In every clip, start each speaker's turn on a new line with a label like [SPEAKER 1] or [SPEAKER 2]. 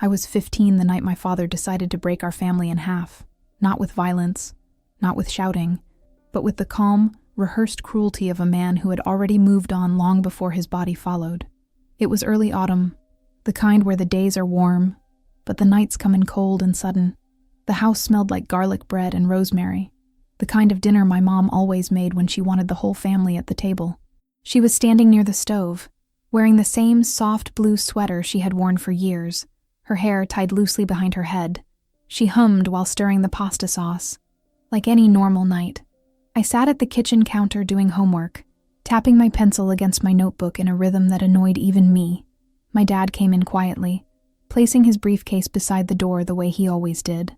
[SPEAKER 1] I was 15 the night my father decided to break our family in half, not with violence, not with shouting, but with the calm, rehearsed cruelty of a man who had already moved on long before his body followed. It was early autumn, the kind where the days are warm, but the nights come in cold and sudden. The house smelled like garlic bread and rosemary, the kind of dinner my mom always made when she wanted the whole family at the table. She was standing near the stove, wearing the same soft blue sweater she had worn for years, her hair tied loosely behind her head. She hummed while stirring the pasta sauce. Like any normal night, I sat at the kitchen counter doing homework, tapping my pencil against my notebook in a rhythm that annoyed even me. My dad came in quietly, placing his briefcase beside the door the way he always did.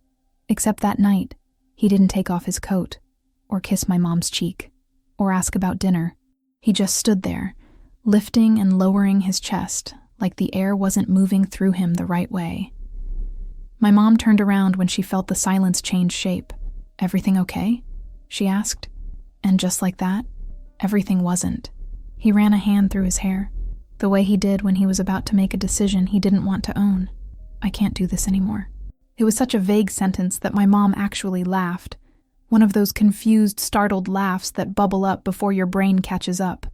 [SPEAKER 1] Except that night, he didn't take off his coat, or kiss my mom's cheek, or ask about dinner. He just stood there, lifting and lowering his chest, like the air wasn't moving through him the right way. My mom turned around when she felt the silence change shape. "Everything okay?" she asked. And just like that, everything wasn't. He ran a hand through his hair, the way he did when he was about to make a decision he didn't want to own. "I can't do this anymore." It was such a vague sentence that my mom actually laughed, one of those confused, startled laughs that bubble up before your brain catches up.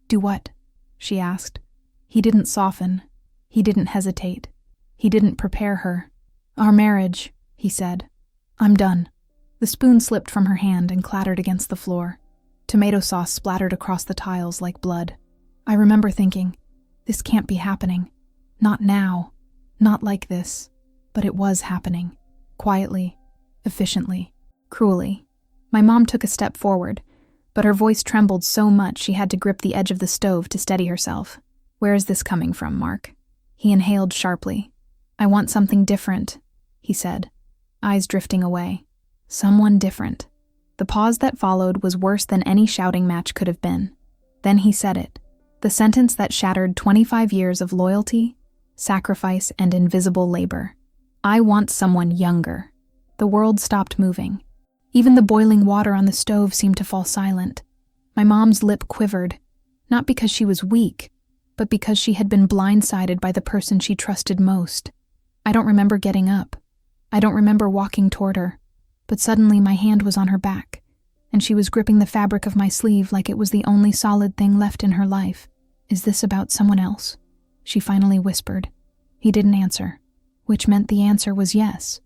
[SPEAKER 1] "Do what?" she asked. He didn't soften. He didn't hesitate. He didn't prepare her. "Our marriage," he said. "I'm done." The spoon slipped from her hand and clattered against the floor. Tomato sauce splattered across the tiles like blood. I remember thinking, this can't be happening. Not now. Not like this. But it was happening. Quietly, efficiently, cruelly. My mom took a step forward, but her voice trembled so much she had to grip the edge of the stove to steady herself. "Where is this coming from, Mark?" He inhaled sharply. "I want something different," he said, eyes drifting away. Someone different. The pause that followed was worse than any shouting match could have been. Then he said it, the sentence that shattered 25 years of loyalty, sacrifice, and invisible labor. "I want someone younger." The world stopped moving. Even the boiling water on the stove seemed to fall silent. My mom's lip quivered, not because she was weak, but because she had been blindsided by the person she trusted most. I don't remember getting up. I don't remember walking toward her, but suddenly my hand was on her back, and she was gripping the fabric of my sleeve like it was the only solid thing left in her life. "Is this about someone else?" she finally whispered. He didn't answer, which meant the answer was yes.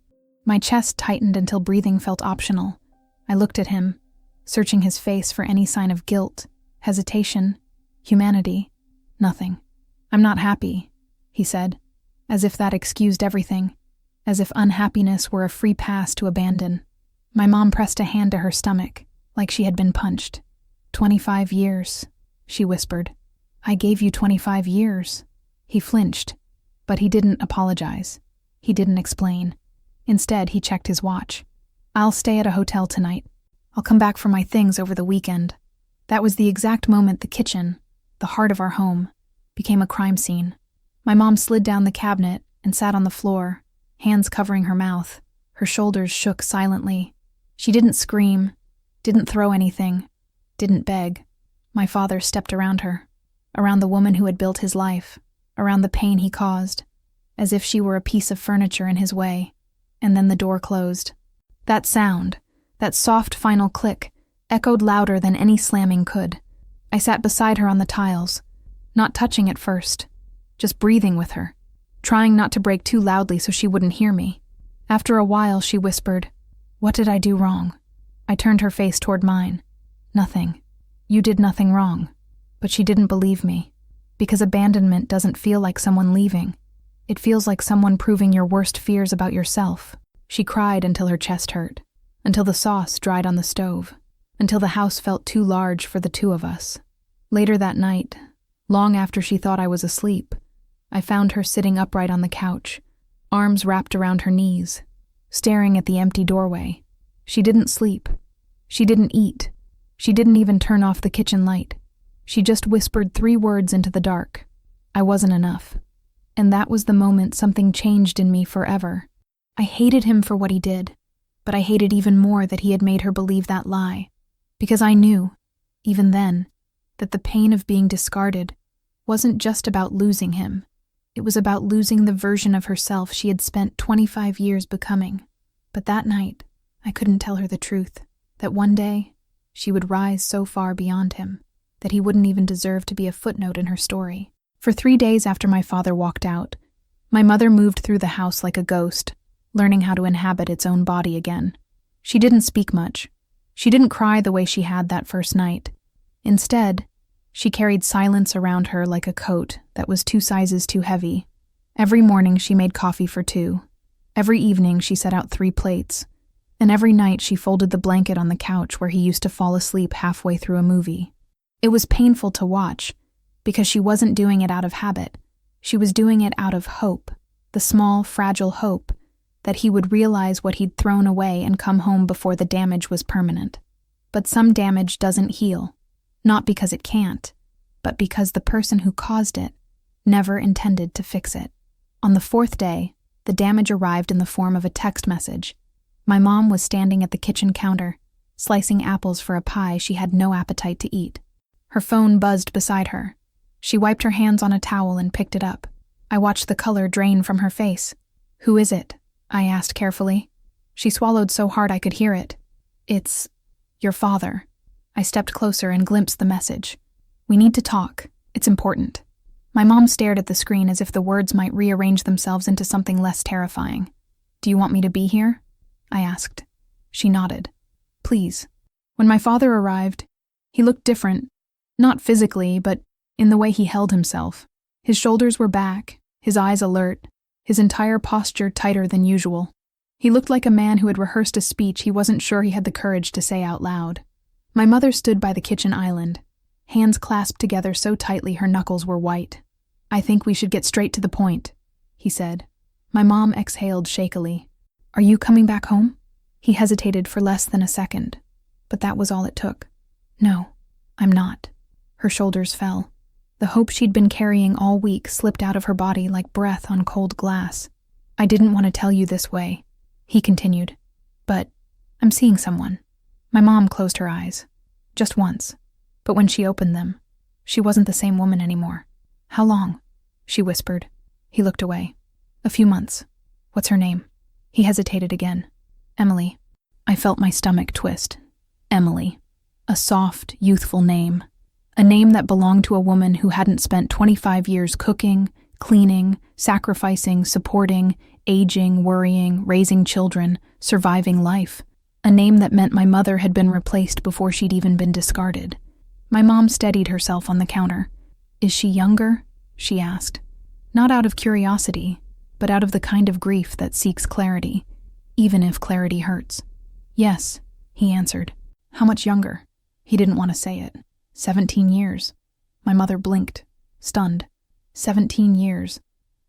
[SPEAKER 1] My chest tightened until breathing felt optional. I looked at him, searching his face for any sign of guilt, hesitation, humanity. Nothing. "I'm not happy," he said, as if that excused everything, as if unhappiness were a free pass to abandon. My mom pressed a hand to her stomach, like she had been punched. 25 years, she whispered. "I gave you 25 years. He flinched, but he didn't apologize. He didn't explain. Instead, he checked his watch. "I'll stay at a hotel tonight. I'll come back for my things over the weekend." That was the exact moment the kitchen, the heart of our home, became a crime scene. My mom slid down the cabinet and sat on the floor, hands covering her mouth. Her shoulders shook silently. She didn't scream, didn't throw anything, didn't beg. My father stepped around her, around the woman who had built his life, around the pain he caused, as if she were a piece of furniture in his way, and then the door closed. That sound, that soft final click, echoed louder than any slamming could. I sat beside her on the tiles, not touching at first, just breathing with her, trying not to break too loudly so she wouldn't hear me. After a while, she whispered, "What did I do wrong?" I turned her face toward mine. "Nothing. You did nothing wrong." But she didn't believe me, because abandonment doesn't feel like someone leaving. It feels like someone proving your worst fears about yourself. She cried until her chest hurt, until the sauce dried on the stove, until the house felt too large for the two of us. Later that night, long after she thought I was asleep, I found her sitting upright on the couch, arms wrapped around her knees, staring at the empty doorway. She didn't sleep. She didn't eat. She didn't even turn off the kitchen light. She just whispered 3 words into the dark. I wasn't enough. And that was the moment something changed in me forever. I hated him for what he did, but I hated even more that he had made her believe that lie. Because I knew, even then, that the pain of being discarded wasn't just about losing him. It was about losing the version of herself she had spent 25 years becoming. But that night, I couldn't tell her the truth, that one day, she would rise so far beyond him that he wouldn't even deserve to be a footnote in her story. For 3 days after my father walked out, my mother moved through the house like a ghost, learning how to inhabit its own body again. She didn't speak much. She didn't cry the way she had that first night. Instead, she carried silence around her like a coat that was 2 sizes too heavy. Every morning she made coffee for 2. Every evening she set out 3 plates. And every night she folded the blanket on the couch where he used to fall asleep halfway through a movie. It was painful to watch, because she wasn't doing it out of habit. She was doing it out of hope, the small, fragile hope that he would realize what he'd thrown away and come home before the damage was permanent. But some damage doesn't heal, not because it can't, but because the person who caused it never intended to fix it. On the 4th day, the damage arrived in the form of a text message. My mom was standing at the kitchen counter, slicing apples for a pie she had no appetite to eat. Her phone buzzed beside her. She wiped her hands on a towel and picked it up. I watched the color drain from her face. "Who is it?" I asked carefully. She swallowed so hard I could hear it. "It's your father." I stepped closer and glimpsed the message. "We need to talk. It's important." My mom stared at the screen as if the words might rearrange themselves into something less terrifying. "Do you want me to be here?" I asked. She nodded. "Please." When my father arrived, he looked different, not physically, but in the way he held himself. His shoulders were back, his eyes alert, his entire posture tighter than usual. He looked like a man who had rehearsed a speech he wasn't sure he had the courage to say out loud. My mother stood by the kitchen island, hands clasped together so tightly her knuckles were white. "I think we should get straight to the point," he said. My mom exhaled shakily. "Are you coming back home?" He hesitated for less than a second, but that was all it took. "No, I'm not." Her shoulders fell. The hope she'd been carrying all week slipped out of her body like breath on cold glass. "I didn't want to tell you this way," he continued, "but I'm seeing someone." My mom closed her eyes. Just once. But when she opened them, she wasn't the same woman anymore. "How long?" she whispered. He looked away. "A few months." "What's her name?" He hesitated again. "Emily." I felt my stomach twist. Emily. A soft, youthful name. A name that belonged to a woman who hadn't spent 25 years cooking, cleaning, sacrificing, supporting, aging, worrying, raising children, surviving life. A name that meant my mother had been replaced before she'd even been discarded. My mom steadied herself on the counter. "Is she younger?" she asked. Not out of curiosity, but out of the kind of grief that seeks clarity, even if clarity hurts. "Yes," he answered. "How much younger?" He didn't want to say it. 17 years. My mother blinked, stunned. 17 years.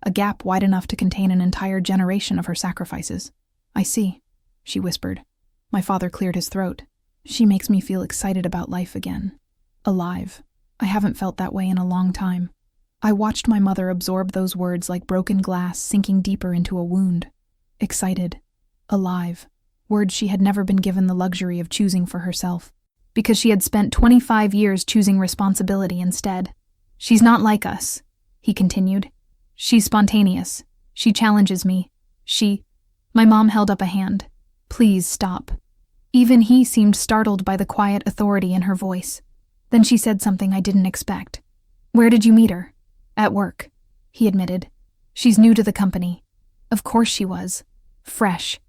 [SPEAKER 1] A gap wide enough to contain an entire generation of her sacrifices. "I see," she whispered. My father cleared his throat. "She makes me feel excited about life again. Alive. I haven't felt that way in a long time." I watched my mother absorb those words like broken glass sinking deeper into a wound. Excited. Alive. Words she had never been given the luxury of choosing for herself, because she had spent 25 years choosing responsibility instead. "She's not like us," he continued. "She's spontaneous. She challenges me. My mom held up a hand. "Please stop." Even he seemed startled by the quiet authority in her voice. Then she said something I didn't expect. "Where did you meet her?" "At work," he admitted. "She's new to the company." Of course she was. Fresh.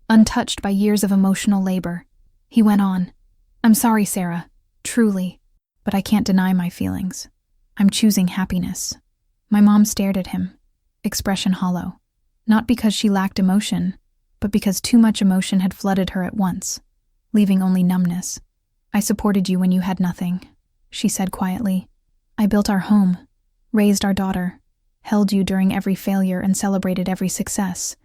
[SPEAKER 1] Untouched by years of emotional labor. He went on. "I'm sorry, Sarah. Truly. But I can't deny my feelings. I'm choosing happiness." My mom stared at him, expression hollow. Not because she lacked emotion, but because too much emotion had flooded her at once, leaving only numbness. "I supported you when you had nothing," she said quietly. "I built our home, raised our daughter, held you during every failure and celebrated every success.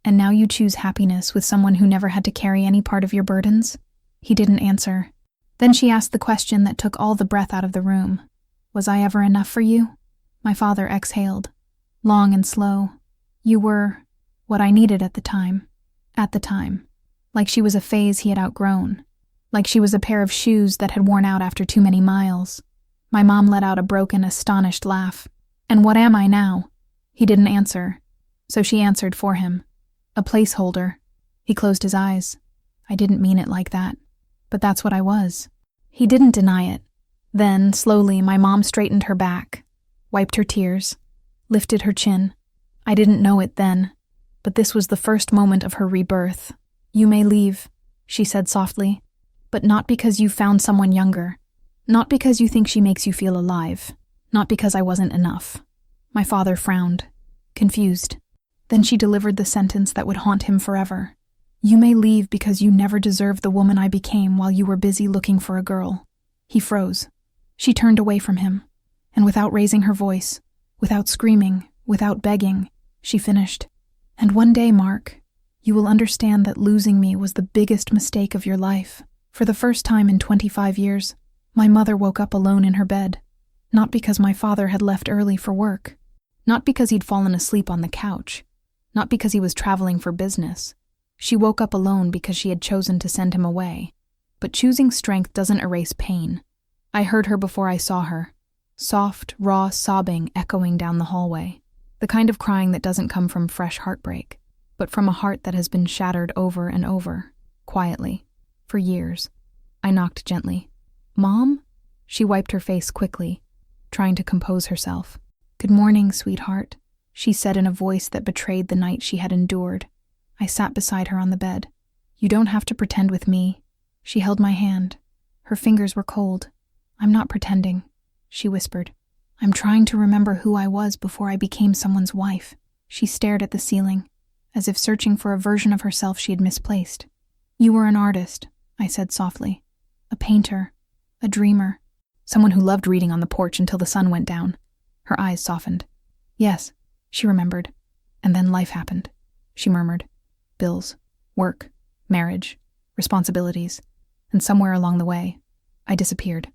[SPEAKER 1] And now you choose happiness with someone who never had to carry any part of your burdens?" He didn't answer. Then she asked the question that took all the breath out of the room. "Was I ever enough for you?" My father exhaled, long and slow. "You were what I needed at the time." At the time. Like she was a phase he had outgrown. Like she was a pair of shoes that had worn out after too many miles. My mom let out a broken, astonished laugh. "And what am I now?" He didn't answer, so she answered for him. A placeholder. He closed his eyes. I didn't mean it like that, but that's what I was. He didn't deny it. Then, slowly, my mom straightened her back, wiped her tears, lifted her chin. I didn't know it then, but this was the first moment of her rebirth. You may leave, she said softly, but not because you found someone younger. Not because you think she makes you feel alive. Not because I wasn't enough. My father frowned, confused. Then she delivered the sentence that would haunt him forever. You may leave because you never deserved the woman I became while you were busy looking for a girl. He froze. She turned away from him, and without raising her voice, without screaming, without begging, she finished. And one day, Mark, you will understand that losing me was the biggest mistake of your life. For the first time in 25 years, my mother woke up alone in her bed. Not because my father had left early for work. Not because he'd fallen asleep on the couch. Not because he was traveling for business. She woke up alone because she had chosen to send him away. But choosing strength doesn't erase pain. I heard her before I saw her. Soft, raw sobbing echoing down the hallway. The kind of crying that doesn't come from fresh heartbreak, but from a heart that has been shattered over and over, quietly, for years. I knocked gently. Mom? She wiped her face quickly, trying to compose herself. Good morning, sweetheart, she said in a voice that betrayed the night she had endured. I sat beside her on the bed. You don't have to pretend with me. She held my hand. Her fingers were cold. I'm not pretending, she whispered. I'm trying to remember who I was before I became someone's wife. She stared at the ceiling, as if searching for a version of herself she had misplaced. You were an artist, I said softly. A painter, a dreamer, someone who loved reading on the porch until the sun went down. Her eyes softened. Yes, she remembered. And then life happened, she murmured. Bills, work, marriage, responsibilities, and somewhere along the way, I disappeared.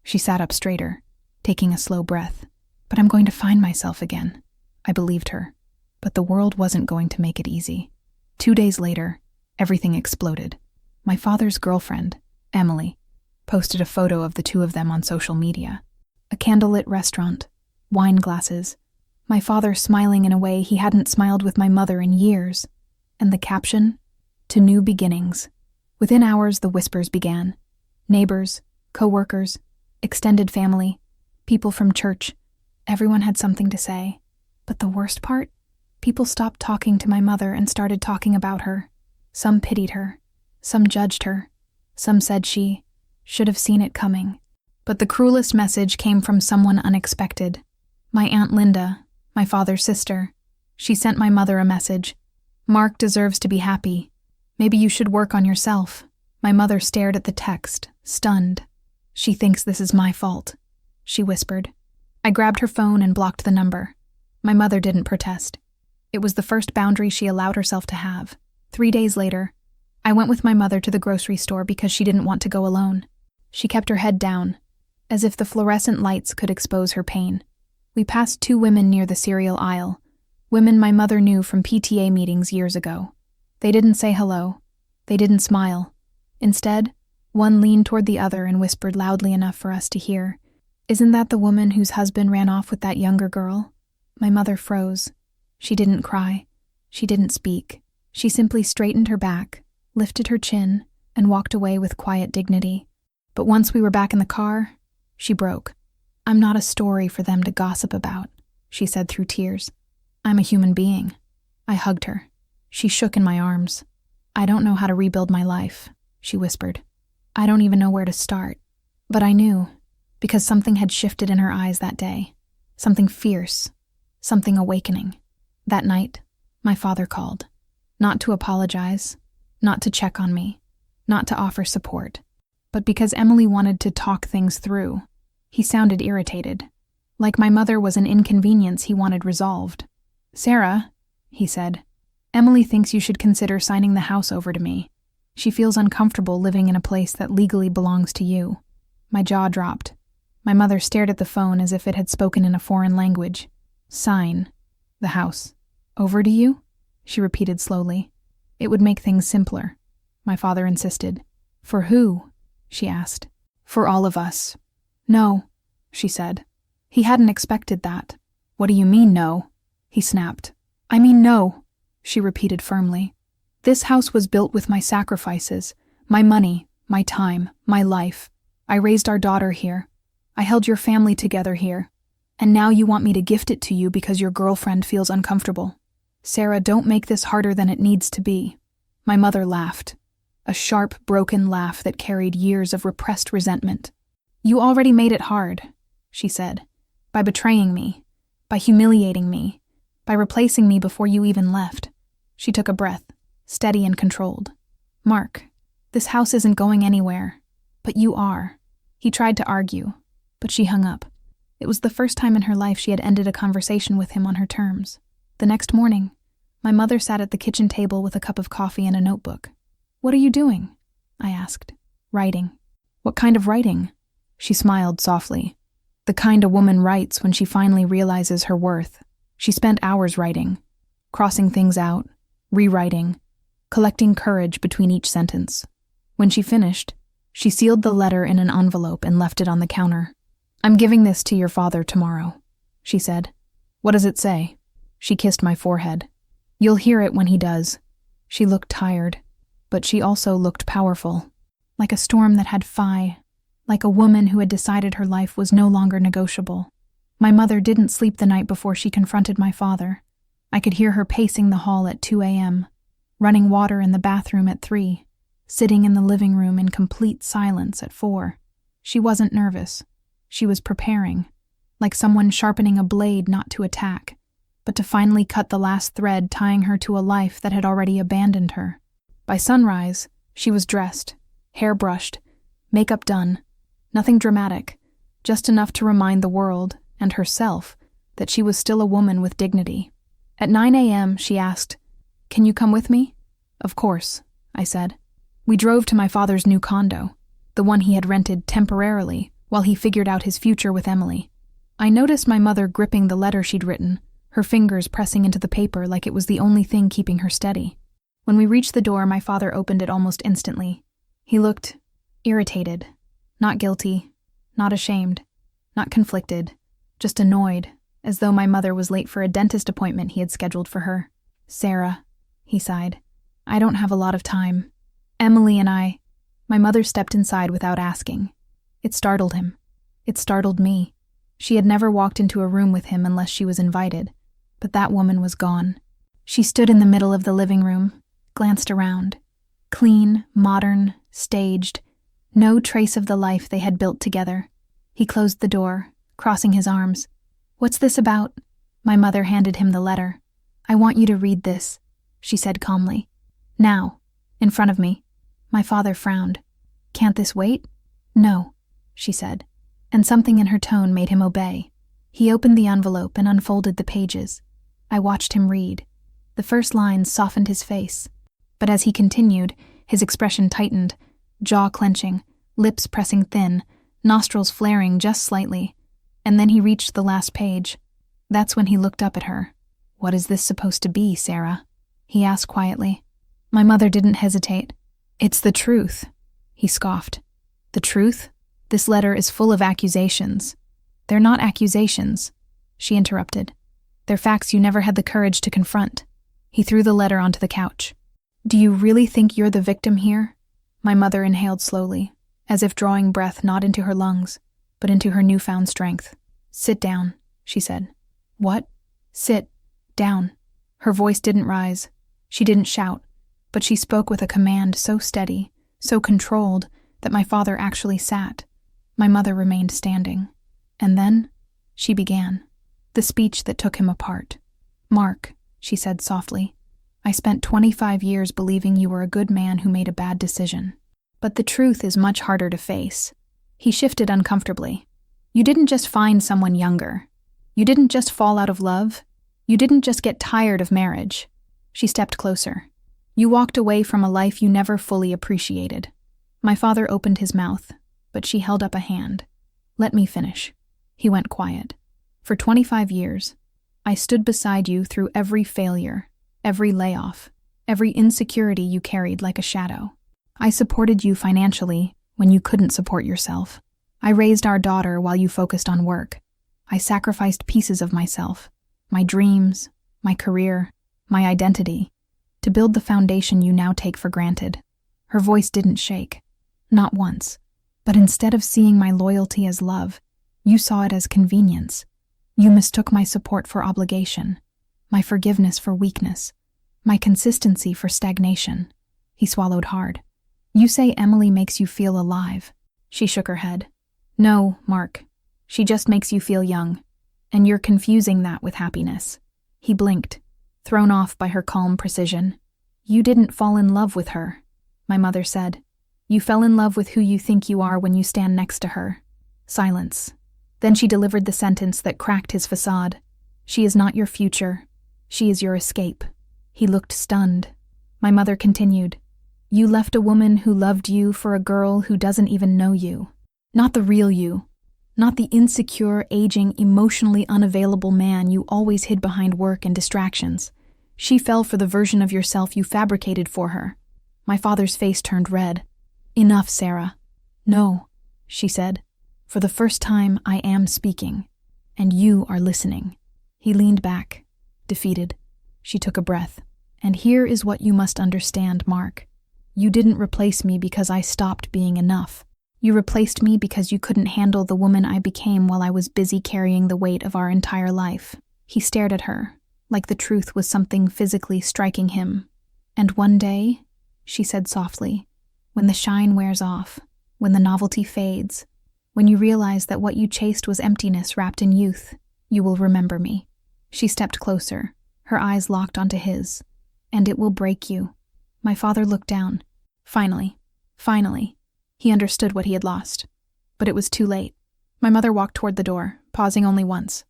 [SPEAKER 1] She sat up straighter, taking a slow breath. But I'm going to find myself again. I believed her. But the world wasn't going to make it easy. 2 days later, everything exploded. My father's girlfriend, Emily, posted a photo of the two of them on social media. A candlelit restaurant, wine glasses, my father smiling in a way he hadn't smiled with my mother in years, and the caption, "To new beginnings." Within hours, the whispers began. Neighbors, co-workers, extended family, people from church, everyone had something to say. But the worst part? People stopped talking to my mother and started talking about her. Some pitied her, some judged her, some said she should have seen it coming. But the cruelest message came from someone unexpected. My Aunt Linda, my father's sister. She sent my mother a message. Mark deserves to be happy. Maybe you should work on yourself. My mother stared at the text, stunned. She thinks this is my fault, she whispered. I grabbed her phone and blocked the number. My mother didn't protest. It was the first boundary she allowed herself to have. 3 days later, I went with my mother to the grocery store because she didn't want to go alone. She kept her head down, as if the fluorescent lights could expose her pain. We passed 2 women near the cereal aisle, women my mother knew from PTA meetings years ago. They didn't say hello. They didn't smile. Instead, one leaned toward the other and whispered loudly enough for us to hear, "Isn't that the woman whose husband ran off with that younger girl?" My mother froze. She didn't cry. She didn't speak. She simply straightened her back, lifted her chin, and walked away with quiet dignity. But once we were back in the car, she broke. "I'm not a story for them to gossip about," she said through tears. "I'm a human being." I hugged her. She shook in my arms. "I don't know how to rebuild my life," she whispered. "I don't even know where to start." But I knew, because something had shifted in her eyes that day. Something fierce. Something awakening. That night, my father called. Not to apologize. Not to check on me. Not to offer support. But because Emily wanted to talk things through. He sounded irritated. Like my mother was an inconvenience he wanted resolved. "Sarah," he said, "Emily thinks you should consider signing the house over to me. She feels uncomfortable living in a place that legally belongs to you." My jaw dropped. My mother stared at the phone as if it had spoken in a foreign language. "Sign the house over to you?" she repeated slowly. "It would make things simpler," my father insisted. "For who?" she asked. "For all of us." "No," she said. He hadn't expected that. "What do you mean, no?" he snapped. I mean, no, she repeated firmly. This house was built with my sacrifices, my money, my time, my life. I raised our daughter here. I held your family together here. And now you want me to gift it to you because your girlfriend feels uncomfortable. Sarah, don't make this harder than it needs to be. My mother laughed. A sharp, broken laugh that carried years of repressed resentment. You already made it hard, she said, by betraying me, by humiliating me, by replacing me before you even left. She took a breath, steady and controlled. Mark, this house isn't going anywhere, but you are. He tried to argue, but she hung up. It was the first time in her life she had ended a conversation with him on her terms. The next morning, my mother sat at the kitchen table with a cup of coffee and a notebook. What are you doing? I asked. Writing. What kind of writing? She smiled softly. The kind a woman writes when she finally realizes her worth. She spent hours writing, crossing things out, rewriting, collecting courage between each sentence. When she finished, she sealed the letter in an envelope and left it on the counter. I'm giving this to your father tomorrow, she said. What does it say? She kissed my forehead. You'll hear it when he does. She looked tired, but she also looked powerful, like a storm that had like a woman who had decided her life was no longer negotiable. My mother didn't sleep the night before she confronted my father. I could hear her pacing the hall at 2 a.m., running water in the bathroom at 3, sitting in the living room in complete silence at 4. She wasn't nervous. She was preparing, like someone sharpening a blade not to attack, but to finally cut the last thread tying her to a life that had already abandoned her. By sunrise, she was dressed, hair brushed, makeup done. Nothing dramatic, just enough to remind the world, and herself, that she was still a woman with dignity. At 9 a.m., she asked, Can you come with me? Of course, I said. We drove to my father's new condo, the one he had rented temporarily while he figured out his future with Emily. I noticed my mother gripping the letter she'd written, her fingers pressing into the paper like it was the only thing keeping her steady. When we reached the door, my father opened it almost instantly. He looked irritated, not guilty, not ashamed, not conflicted, just annoyed, as though my mother was late for a dentist appointment he had scheduled for her. Sarah, he sighed, I don't have a lot of time. Emily and I. My mother stepped inside without asking. It startled him. It startled me. She had never walked into a room with him unless she was invited, but that woman was gone. She stood in the middle of the living room, glanced around. Clean, modern, staged, no trace of the life they had built together. He closed the door, crossing his arms. What's this about? My mother handed him the letter. I want you to read this, she said calmly. Now, in front of me. My father frowned. Can't this wait? No, she said, and something in her tone made him obey. He opened the envelope and unfolded the pages. I watched him read. The first lines softened his face, but as he continued, his expression tightened, jaw clenching, lips pressing thin, nostrils flaring just slightly. And then he reached the last page. That's when he looked up at her. What is this supposed to be, Sarah? He asked quietly. My mother didn't hesitate. It's the truth, he scoffed. The truth? This letter is full of accusations. They're not accusations, she interrupted. They're facts you never had the courage to confront. He threw the letter onto the couch. Do you really think you're the victim here? My mother inhaled slowly, as if drawing breath not into her lungs, but into her newfound strength. Sit down, she said. What? Sit down. Her voice didn't rise. She didn't shout, but she spoke with a command so steady, so controlled, that my father actually sat. My mother remained standing. And then she began, the speech that took him apart. Mark, she said softly, I spent 25 years believing you were a good man who made a bad decision. But the truth is much harder to face. He shifted uncomfortably. You didn't just find someone younger. You didn't just fall out of love. You didn't just get tired of marriage. She stepped closer. You walked away from a life you never fully appreciated. My father opened his mouth, but she held up a hand. Let me finish. He went quiet. For 25 years, I stood beside you through every failure, every layoff, every insecurity you carried like a shadow. I supported you financially when you couldn't support yourself. I raised our daughter while you focused on work. I sacrificed pieces of myself, my dreams, my career, my identity, to build the foundation you now take for granted. Her voice didn't shake. Not once. But instead of seeing my loyalty as love, you saw it as convenience. You mistook my support for obligation, my forgiveness for weakness, my consistency for stagnation. He swallowed hard. You say Emily makes you feel alive. She shook her head. No, Mark. She just makes you feel young. And you're confusing that with happiness. He blinked, thrown off by her calm precision. You didn't fall in love with her, my mother said. You fell in love with who you think you are when you stand next to her. Silence. Then she delivered the sentence that cracked his facade. She is not your future. She is your escape. He looked stunned. My mother continued. You left a woman who loved you for a girl who doesn't even know you. Not the real you. Not the insecure, aging, emotionally unavailable man you always hid behind work and distractions. She fell for the version of yourself you fabricated for her. My father's face turned red. Enough, Sarah. No, she said. For the first time, I am speaking, and you are listening. He leaned back, defeated. She took a breath. And here is what you must understand, Mark. You didn't replace me because I stopped being enough. You replaced me because you couldn't handle the woman I became while I was busy carrying the weight of our entire life. He stared at her, like the truth was something physically striking him. And one day, she said softly, when the shine wears off, when the novelty fades, when you realize that what you chased was emptiness wrapped in youth, you will remember me. She stepped closer, her eyes locked onto his. And it will break you. My father looked down. Finally. He understood what he had lost. But it was too late. My mother walked toward the door, pausing only once.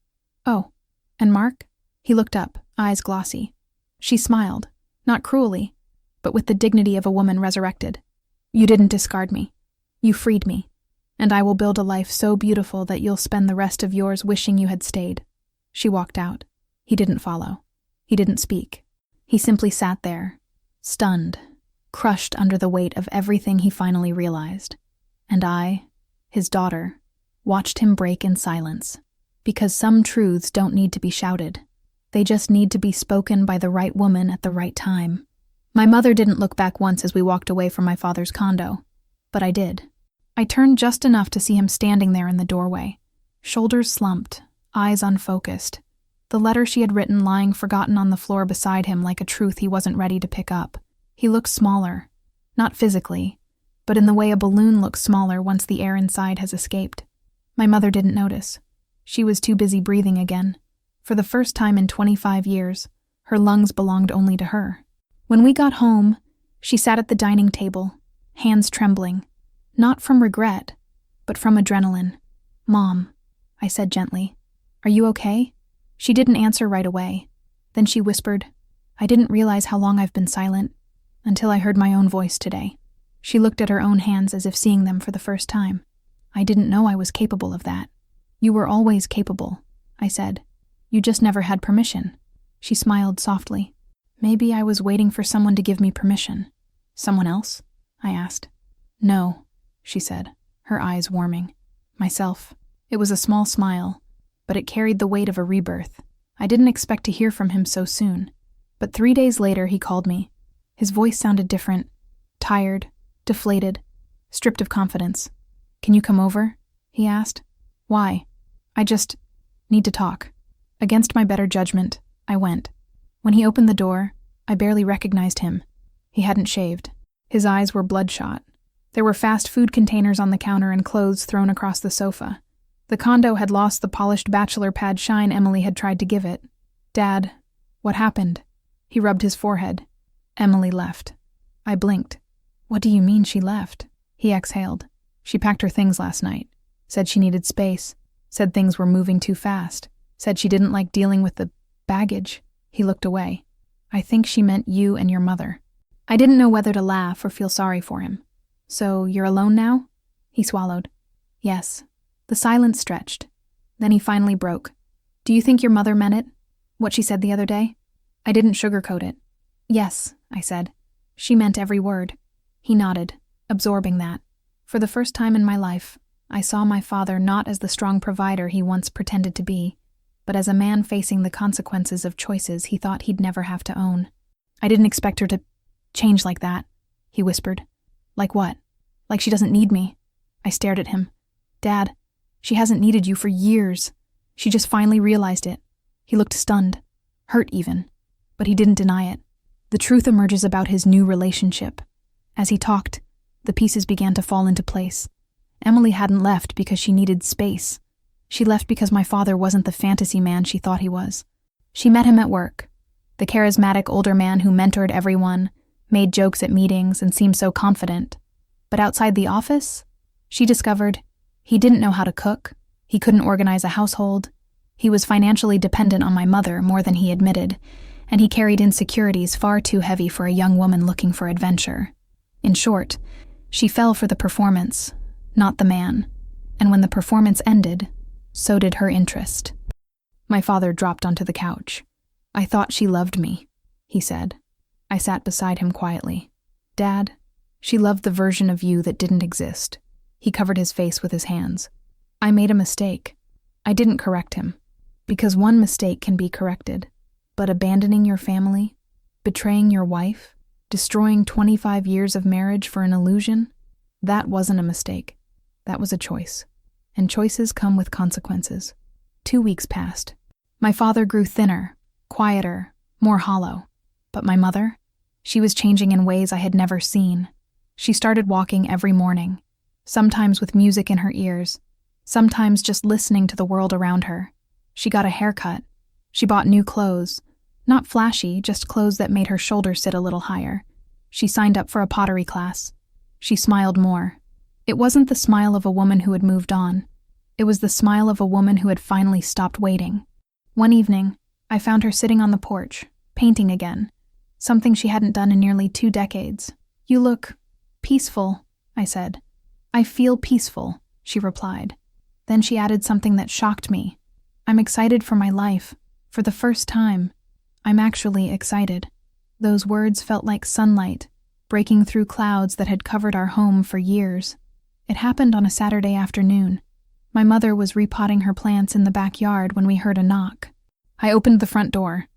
[SPEAKER 1] Oh, and Mark? He looked up, eyes glossy. She smiled, not cruelly, but with the dignity of a woman resurrected. You didn't discard me. You freed me. And I will build a life so beautiful that you'll spend the rest of yours wishing you had stayed. She walked out. He didn't follow. He didn't speak. He simply sat there, stunned, crushed under the weight of everything he finally realized. And I, his daughter, watched him break in silence. Because some truths don't need to be shouted. They just need to be spoken by the right woman at the right time. My mother didn't look back once as we walked away from my father's condo. But I did. I turned just enough to see him standing there in the doorway. Shoulders slumped, eyes unfocused. The letter she had written lying forgotten on the floor beside him like a truth he wasn't ready to pick up. He looked smaller. Not physically, but in the way a balloon looks smaller once the air inside has escaped. My mother didn't notice. She was too busy breathing again. For the first time in 25 years, her lungs belonged only to her. When we got home, she sat at the dining table, hands trembling. Not from regret, but from adrenaline. Mom, I said gently, are you okay? She didn't answer right away. Then she whispered, I didn't realize how long I've been silent, until I heard my own voice today. She looked at her own hands as if seeing them for the first time. I didn't know I was capable of that. You were always capable, I said. You just never had permission. She smiled softly. Maybe I was waiting for someone to give me permission. Someone else? I asked. No, she said, her eyes warming. Myself. It was a small smile, but it carried the weight of a rebirth. I didn't expect to hear from him so soon. But 3 days later he called me. His voice sounded different, tired, deflated, stripped of confidence. Can you come over? He asked. Why? I just need to talk. Against my better judgment, I went. When he opened the door, I barely recognized him. He hadn't shaved. His eyes were bloodshot. There were fast food containers on the counter and clothes thrown across the sofa. The condo had lost the polished bachelor pad shine Emily had tried to give it. Dad, what happened? He rubbed his forehead. Emily left. I blinked. What do you mean she left? He exhaled. She packed her things last night. Said she needed space. Said things were moving too fast. Said she didn't like dealing with the baggage. He looked away. I think she meant you and your mother. I didn't know whether to laugh or feel sorry for him. So you're alone now? He swallowed. Yes. The silence stretched. Then he finally broke. Do you think your mother meant it? What she said the other day? I didn't sugarcoat it. Yes, I said. She meant every word. He nodded, absorbing that. For the first time in my life, I saw my father not as the strong provider he once pretended to be, but as a man facing the consequences of choices he thought he'd never have to own. "I didn't expect her to change like that," he whispered. "Like what? Like she doesn't need me." I stared at him. "Dad, she hasn't needed you for years. She just finally realized it." He looked stunned, hurt even, but he didn't deny it. The truth emerges about his new relationship. As he talked, the pieces began to fall into place. Emily hadn't left because she needed space. She left because my father wasn't the fantasy man she thought he was. She met him at work, the charismatic older man who mentored everyone, made jokes at meetings, and seemed so confident. But outside the office, she discovered he didn't know how to cook, he couldn't organize a household, he was financially dependent on my mother more than he admitted, and he carried insecurities far too heavy for a young woman looking for adventure. In short, she fell for the performance, not the man, and when the performance ended, so did her interest. My father dropped onto the couch. "I thought she loved me," he said. I sat beside him quietly. "Dad, she loved the version of you that didn't exist." He covered his face with his hands. "I made a mistake. I didn't correct him, because one mistake can be corrected. But abandoning your family, betraying your wife, destroying 25 years of marriage for an illusion, that wasn't a mistake. That was a choice. And choices come with consequences." 2 weeks passed. My father grew thinner, quieter, more hollow. But my mother? She was changing in ways I had never seen. She started walking every morning, sometimes with music in her ears, sometimes just listening to the world around her. She got a haircut. She bought new clothes. Not flashy, just clothes that made her shoulders sit a little higher. She signed up for a pottery class. She smiled more. It wasn't the smile of a woman who had moved on. It was the smile of a woman who had finally stopped waiting. One evening, I found her sitting on the porch, painting again, something she hadn't done in nearly 2 decades. "You look peaceful," I said. "I feel peaceful," she replied. Then she added something that shocked me. "I'm excited for my life. For the first time. I'm actually excited." Those words felt like sunlight, breaking through clouds that had covered our home for years. It happened on a Saturday afternoon. My mother was repotting her plants in the backyard when we heard a knock. I opened the front door.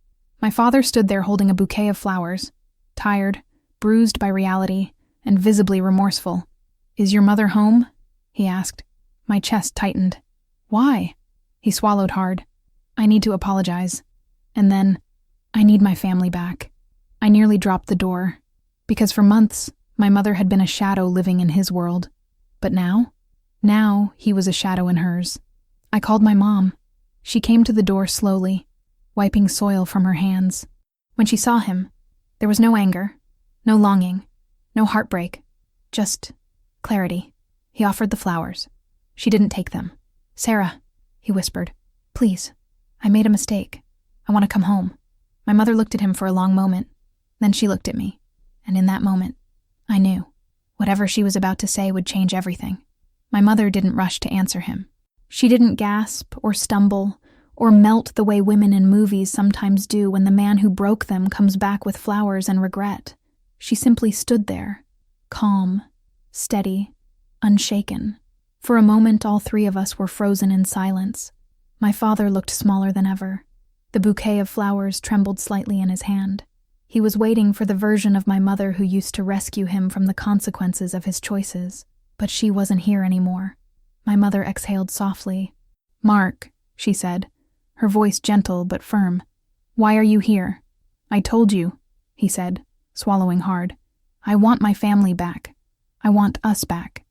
[SPEAKER 1] My father stood there holding a bouquet of flowers, tired, bruised by reality, and visibly remorseful. "Is your mother home?" he asked. My chest tightened. "Why?" He swallowed hard. "I need to apologize. And then, I need my family back." I nearly dropped the door, because for months, my mother had been a shadow living in his world. But now he was a shadow in hers. I called my mom. She came to the door slowly, wiping soil from her hands. When she saw him, there was no anger, no longing, no heartbreak, just clarity. He offered the flowers. She didn't take them. "Sarah," he whispered, "please, I made a mistake. I want to come home." My mother looked at him for a long moment. Then she looked at me, and in that moment, I knew. Whatever she was about to say would change everything. My mother didn't rush to answer him. She didn't gasp or stumble or melt the way women in movies sometimes do when the man who broke them comes back with flowers and regret. She simply stood there, calm, steady, unshaken. For a moment, all 3 of us were frozen in silence. My father looked smaller than ever. The bouquet of flowers trembled slightly in his hand. He was waiting for the version of my mother who used to rescue him from the consequences of his choices. But she wasn't here anymore. My mother exhaled softly. "Mark," she said, her voice gentle but firm. "Why are you here?" "I told you," he said, swallowing hard. "I want my family back. I want us back."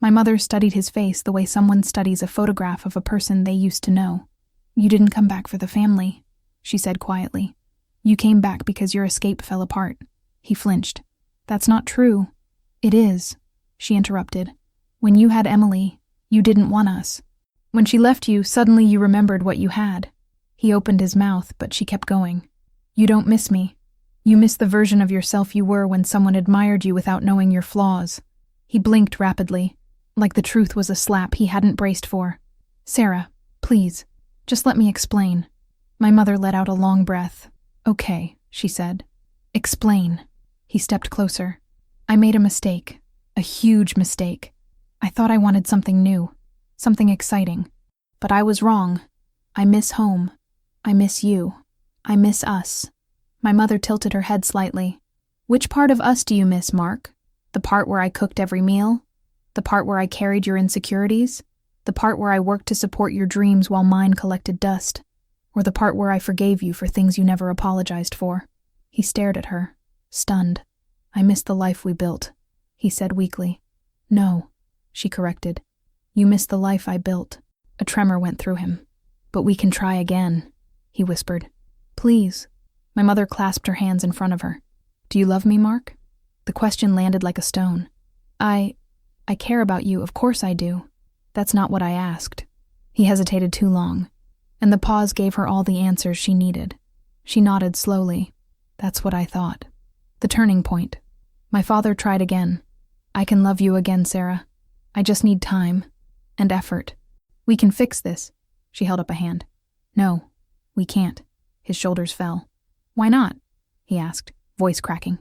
[SPEAKER 1] My mother studied his face the way someone studies a photograph of a person they used to know. "You didn't come back for the family," she said quietly. "You came back because your escape fell apart." He flinched. "That's not true." "It is," she interrupted. "When you had Emily, you didn't want us. When she left you, suddenly you remembered what you had." He opened his mouth, but she kept going. "You don't miss me. You miss the version of yourself you were when someone admired you without knowing your flaws." He blinked rapidly, like the truth was a slap he hadn't braced for. "Sarah, please, just let me explain." My mother let out a long breath. "Okay," she said. "Explain." He stepped closer. "I made a mistake. A huge mistake. I thought I wanted something new, something exciting. But I was wrong. I miss home. I miss you. I miss us." My mother tilted her head slightly. "Which part of us do you miss, Mark? The part where I cooked every meal? The part where I carried your insecurities? The part where I worked to support your dreams while mine collected dust? Or the part where I forgave you for things you never apologized for?" He stared at her, stunned. "I miss the life we built," he said weakly. "No," she corrected. "You miss the life I built." A tremor went through him. "But we can try again," he whispered. "Please." My mother clasped her hands in front of her. "Do you love me, Mark?" The question landed like a stone. I care about you, of course I do. That's not what I asked." He hesitated too long, and the pause gave her all the answers she needed. She nodded slowly. "That's what I thought." The turning point. My father tried again. "I can love you again, Sarah. I just need time and effort. We can fix this." She held up a hand. "No, we can't." His shoulders fell. "Why not?" he asked, voice cracking.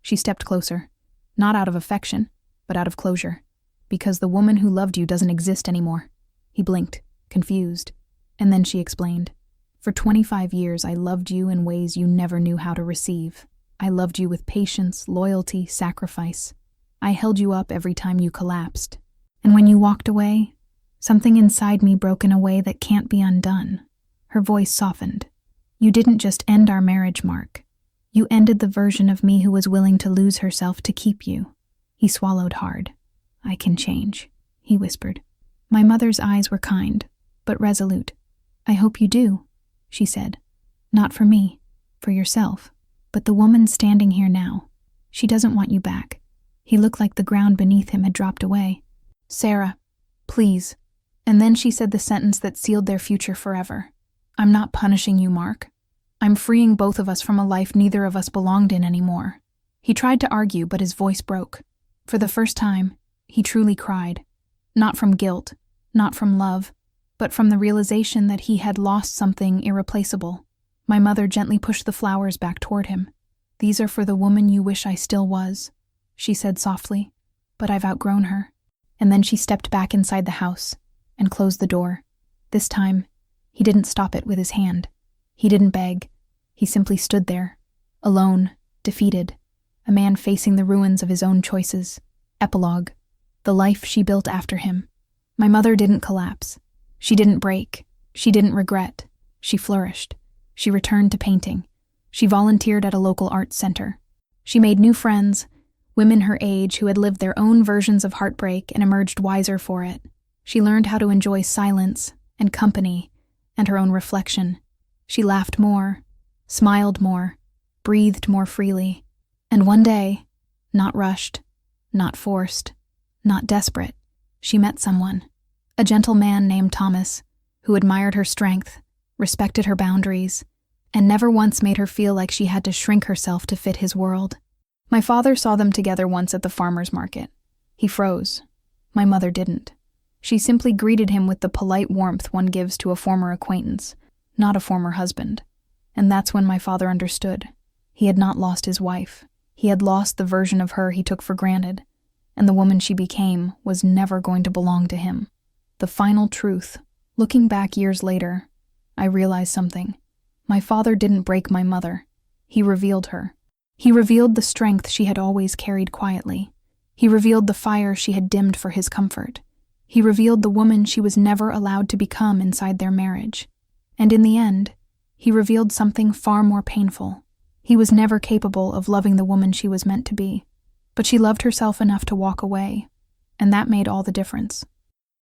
[SPEAKER 1] She stepped closer, not out of affection, but out of closure. "Because the woman who loved you doesn't exist anymore." He blinked, confused, and then she explained. "For 25 years I loved you in ways you never knew how to receive. I loved you with patience, loyalty, sacrifice. I held you up every time you collapsed. And when you walked away, something inside me broke in a way that can't be undone." Her voice softened. "You didn't just end our marriage, Mark. You ended the version of me who was willing to lose herself to keep you." He swallowed hard. "I can change," he whispered. My mother's eyes were kind, but resolute. "I hope you do," she said. "Not for me, for yourself. But the woman standing here now, she doesn't want you back." He looked like the ground beneath him had dropped away. "Sarah, please." And then she said the sentence that sealed their future forever. "I'm not punishing you, Mark. I'm freeing both of us from a life neither of us belonged in anymore." He tried to argue, but his voice broke. For the first time, he truly cried. Not from guilt, not from love, but from the realization that he had lost something irreplaceable. My mother gently pushed the flowers back toward him. "These are for the woman you wish I still was," she said softly, "but I've outgrown her." And then she stepped back inside the house and closed the door. This time, he didn't stop it with his hand. He didn't beg. He simply stood there, alone, defeated, a man facing the ruins of his own choices. Epilogue. The life she built after him. My mother didn't collapse. She didn't break. She didn't regret. She flourished. She returned to painting. She volunteered at a local arts center. She made new friends, women her age who had lived their own versions of heartbreak and emerged wiser for it. She learned how to enjoy silence and company and her own reflection. She laughed more, smiled more, breathed more freely. And one day, not rushed, not forced, not desperate, she met someone, a gentle man named Thomas, who admired her strength, respected her boundaries, and never once made her feel like she had to shrink herself to fit his world. My father saw them together once at the farmer's market. He froze. My mother didn't. She simply greeted him with the polite warmth one gives to a former acquaintance, not a former husband. And that's when my father understood. He had not lost his wife. He had lost the version of her he took for granted, and the woman she became was never going to belong to him. The final truth. Looking back years later, I realized something. My father didn't break my mother. He revealed her. He revealed the strength she had always carried quietly. He revealed the fire she had dimmed for his comfort. He revealed the woman she was never allowed to become inside their marriage. And in the end, he revealed something far more painful. He was never capable of loving the woman she was meant to be. But she loved herself enough to walk away, and that made all the difference.